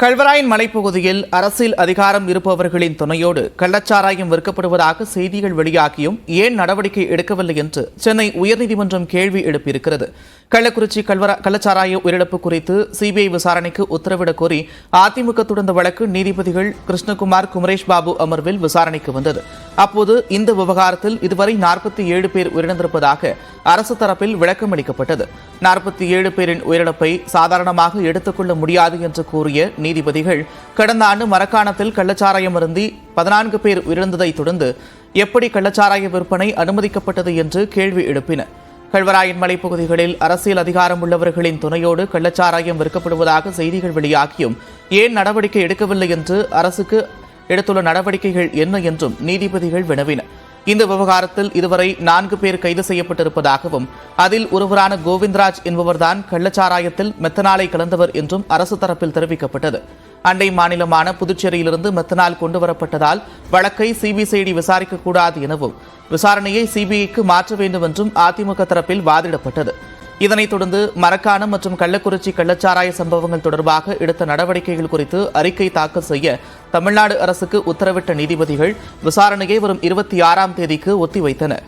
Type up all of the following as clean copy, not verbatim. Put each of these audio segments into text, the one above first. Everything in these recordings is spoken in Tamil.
கல்வராயன் மலைப்பகுதியில் அரசியல் அதிகாரம் இருப்பவர்களின் துணையோடு கள்ளச்சாராயம் விற்கப்படுவதாக செய்திகள் வெளியாகியும் ஏன் நடவடிக்கை எடுக்கவில்லை என்று சென்னை உயர்நீதிமன்றம் கேள்வி எழுப்பியிருக்கிறது. கள்ளக்குறிச்சி கள்ளச்சாராய உயிரிழப்பு குறித்து சிபிஐ விசாரணைக்கு உத்தரவிடக் கோரி அதிமுக தொடர்ந்த வழக்கு நீதிபதிகள் கிருஷ்ணகுமார், குமரேஷ் பாபு அமர்வில் விசாரணைக்கு வந்தது. அப்போது இந்த விவகாரத்தில் இதுவரை 47 பேர் உயிரிழந்திருப்பதாக அரசு தரப்பில் விளக்கம் அளிக்கப்பட்டது. 47 பேரின் உயிரிழப்பை சாதாரணமாக எடுத்துக்கொள்ள முடியாது என்று கூறிய நீதிபதிகள், கடந்த ஆண்டு மரக்காணத்தில் கள்ளச்சாராயம் அருந்தி 14 பேர் உயிரிழந்ததை தொடர்ந்து எப்படி கள்ளச்சாராய விற்பனை அனுமதிக்கப்பட்டது என்று கேள்வி எழுப்பினர். கல்வராயன் மலைப்பகுதிகளில் அரசியல் அதிகாரம் உள்ளவர்களின் துணையோடு கள்ளச்சாராயம் விற்கப்படுவதாக செய்திகள் வெளியாகியும் ஏன் நடவடிக்கை எடுக்கவில்லை என்று அரசுக்கு எடுத்துள்ள நடவடிக்கைகள் என்ன என்றும் நீதிபதிகள் வினவினர். இந்த விவகாரத்தில் இதுவரை 4 பேர் கைது செய்யப்பட்டிருப்பதாகவும் அதில் ஒருவரான கோவிந்தராஜ் என்பவர்தான் கள்ளச்சாராயத்தில் மெத்தனாலை கலந்தவர் என்றும் அரசு தரப்பில் தெரிவிக்கப்பட்டது. அண்டை மாநிலமான புதுச்சேரியிலிருந்து மெத்தனால் கொண்டுவரப்பட்டதால் வழக்கை சிபிசிஐடி விசாரிக்கக்கூடாது எனவும் விசாரணையை சிபிஐக்கு மாற்ற வேண்டும் என்றும் அதிமுக தரப்பில் வாதிடப்பட்டது. இதனைத் தொடர்ந்து மரக்காணம் மற்றும் கள்ளக்குறிச்சி கள்ளச்சாராய சம்பவங்கள் தொடர்பாக எடுத்த நடவடிக்கைகள் குறித்து அறிக்கை தாக்கல் செய்ய தமிழ்நாடு அரசுக்கு உத்தரவிட்ட நீதிபதிகள் விசாரணையை வரும் 26ஆம் தேதிக்கு ஒத்திவைத்தனர்.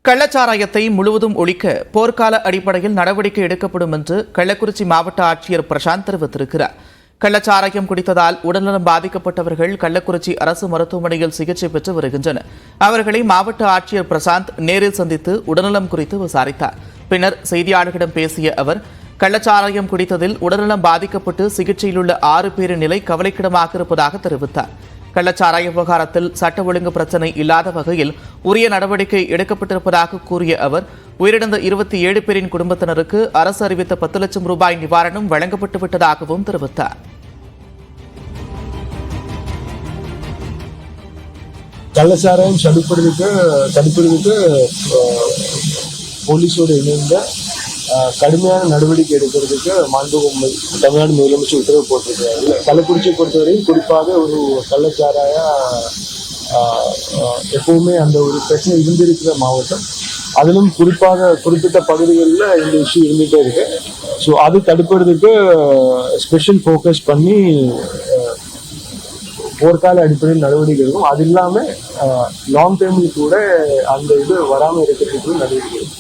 கள்ளச்சாராயத்தை முழுவதும் ஒழிக்க போர்க்கால அடிப்படையில் நடவடிக்கை எடுக்கப்படும் என்று கள்ளக்குறிச்சி மாவட்ட ஆட்சியர் பிரசாந்த் தெரிவித்திருக்கிறார். கள்ளச்சாராயம் குடித்ததால் உடல்நலம் பாதிக்கப்பட்டவர்கள் கள்ளக்குறிச்சி அரசு மருத்துவமனையில் சிகிச்சை பெற்று வருகின்றனர். அவர்களை மாவட்ட ஆட்சியர் பிரசாந்த் நேரில் சந்தித்து உடல்நலம் குறித்து விசாரித்தார். பின்னர் செய்தியாளர்களிடம் பேசிய அவர், கள்ளச்சாராயம் குடித்ததில் உடல்நலம் பாதிக்கப்பட்டு சிகிச்சையில் உள்ள 6 பேரின் நிலை கவலைக்கிடமாக இருப்பதாக தெரிவித்தார். கள்ளச்சாராய விவகாரத்தில் சட்ட ஒழுங்கு பிரச்சினை இல்லாத வகையில் உரிய நடவடிக்கை எடுக்கப்பட்டிருப்பதாக கூறிய அவர், உயிரிழந்த 27 பேரின் குடும்பத்தினருக்கு அரசு அறிவித்த 10 லட்சம் ரூபாய் நிவாரணம் வழங்கப்பட்டு விட்டதாகவும் தெரிவித்தார். கள்ளச்சாராயம் தடுப்பதற்கு போலீஸோடு இணைந்த கடுமையான நடவடிக்கை எடுக்கிறதுக்கு தமிழ்நாடு முதலமைச்சர் உத்தரவு போட்டிருக்கிறார்கள். கள்ளக்குறிச்சியை பொறுத்தவரையும் குறிப்பாக ஒரு கள்ளச்சாராய எப்பவுமே அந்த ஒரு பிரச்சனை இருந்திருக்கிற மாவட்டம். அதிலும் குறிப்பாக குறிப்பிட்ட பகுதிகளில் இந்த இஷ்யூ இருந்துகிட்டே இருக்கு. ஸோ அது தடுப்பதற்கு ஸ்பெஷல் ஃபோக்கஸ் பண்ணி போர்க்கால அடிப்படையில் நடவடிக்கை இருக்கும். அது இல்லாமல் லாங் டேர்முக்கு கூட அந்த இது வராமல் இருக்கிறதுக்கு நடவடிக்கை இருக்கும்.